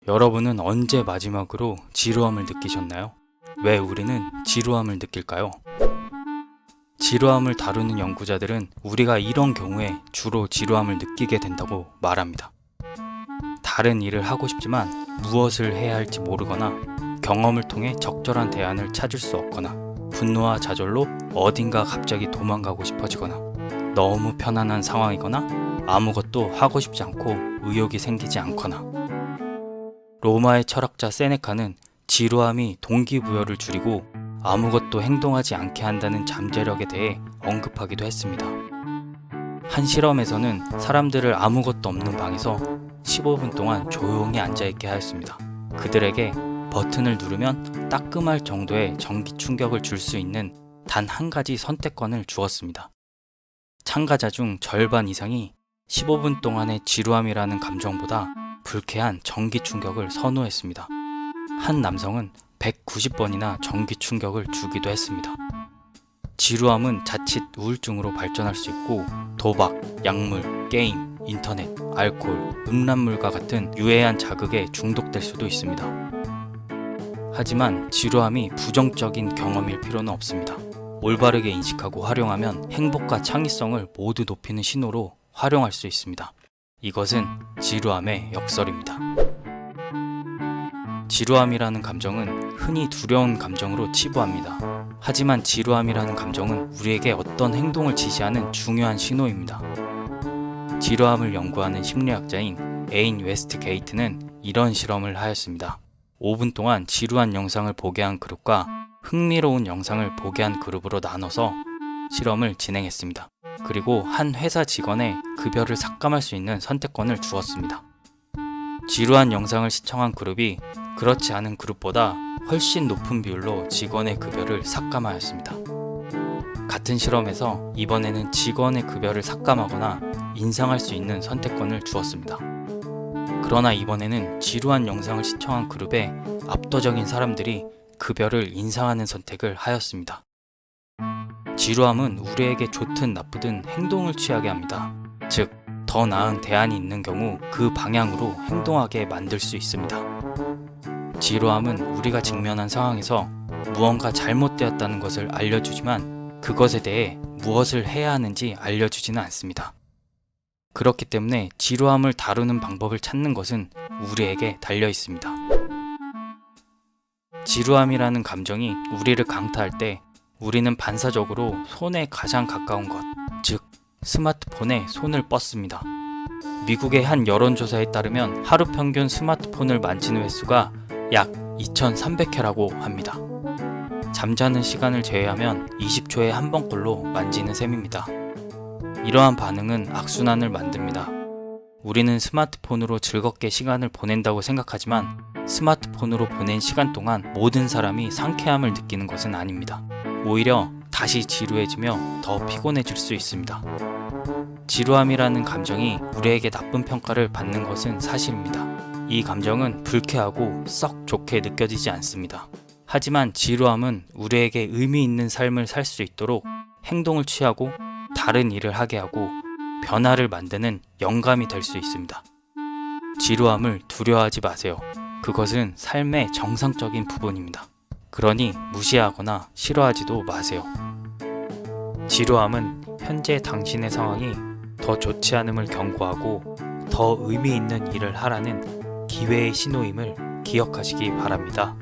여러분은 언제 마지막으로 지루함을 느끼셨나요? 왜 우리는 지루함을 느낄까요? 지루함을 다루는 연구자들은 우리가 이런 경우에 주로 지루함을 느끼게 된다고 말합니다. 다른 일을 하고 싶지만 무엇을 해야 할지 모르거나 경험을 통해 적절한 대안을 찾을 수 없거나 분노와 좌절로 어딘가 갑자기 도망가고 싶어지거나 너무 편안한 상황이거나 아무것도 하고 싶지 않고 의욕이 생기지 않거나. 로마의 철학자 세네카는 지루함이 동기부여를 줄이고 아무것도 행동하지 않게 한다는 잠재력에 대해 언급하기도 했습니다. 한 실험에서는 사람들을 아무것도 없는 방에서 15분 동안 조용히 앉아있게 하였습니다. 그들에게 버튼을 누르면 따끔할 정도의 전기 충격을 줄 수 있는 단 한 가지 선택권을 주었습니다. 참가자 중 절반 이상이 15분 동안의 지루함이라는 감정보다 불쾌한 전기 충격을 선호했습니다. 한 남성은 190번이나 전기 충격을 주기도 했습니다. 지루함은 자칫 우울증으로 발전할 수 있고 도박, 약물, 게임, 인터넷, 알코올, 음란물과 같은 유해한 자극에 중독될 수도 있습니다. 하지만 지루함이 부정적인 경험일 필요는 없습니다. 올바르게 인식하고 활용하면 행복과 창의성을 모두 높이는 신호로 활용할 수 있습니다. 이것은 지루함의 역설입니다. 지루함이라는 감정은 흔히 두려운 감정으로 치부합니다. 하지만 지루함이라는 감정은 우리에게 어떤 행동을 지시하는 중요한 신호입니다. 지루함을 연구하는 심리학자인 에인 웨스트 게이트는 이런 실험을 하였습니다. 5분 동안 지루한 영상을 보게 한 그룹과 흥미로운 영상을 보게 한 그룹으로 나눠서 실험을 진행했습니다. 그리고 한 회사 직원의 급여를 삭감할 수 있는 선택권을 주었습니다. 지루한 영상을 시청한 그룹이 그렇지 않은 그룹보다 훨씬 높은 비율로 직원의 급여를 삭감하였습니다. 같은 실험에서 이번에는 직원의 급여를 삭감하거나 인상할 수 있는 선택권을 주었습니다. 그러나 이번에는 지루한 영상을 시청한 그룹의 압도적인 사람들이 급여를 인상하는 선택을 하였습니다. 지루함은 우리에게 좋든 나쁘든 행동을 취하게 합니다. 즉, 더 나은 대안이 있는 경우 그 방향으로 행동하게 만들 수 있습니다. 지루함은 우리가 직면한 상황에서 무언가 잘못되었다는 것을 알려주지만 그것에 대해 무엇을 해야 하는지 알려주지는 않습니다. 그렇기 때문에 지루함을 다루는 방법을 찾는 것은 우리에게 달려 있습니다. 지루함이라는 감정이 우리를 강타할 때 우리는 반사적으로 손에 가장 가까운 것, 즉 스마트폰에 손을 뻗습니다. 미국의 한 여론조사에 따르면 하루 평균 스마트폰을 만지는 횟수가 약 2300회라고 합니다. 잠자는 시간을 제외하면 20초에 한 번꼴로 만지는 셈입니다. 이러한 반응은 악순환을 만듭니다. 우리는 스마트폰으로 즐겁게 시간을 보낸다고 생각하지만 스마트폰으로 보낸 시간 동안 모든 사람이 상쾌함을 느끼는 것은 아닙니다. 오히려 다시 지루해지며 더 피곤해질 수 있습니다. 지루함이라는 감정이 우리에게 나쁜 평가를 받는 것은 사실입니다. 이 감정은 불쾌하고 썩 좋게 느껴지지 않습니다. 하지만 지루함은 우리에게 의미 있는 삶을 살 수 있도록 행동을 취하고 다른 일을 하게 하고 변화를 만드는 영감이 될 수 있습니다. 지루함을 두려워하지 마세요. 그것은 삶의 정상적인 부분입니다. 그러니 무시하거나 싫어하지도 마세요. 지루함은 현재 당신의 상황이 더 좋지 않음을 경고하고 더 의미 있는 일을 하라는 기회의 신호임을 기억하시기 바랍니다.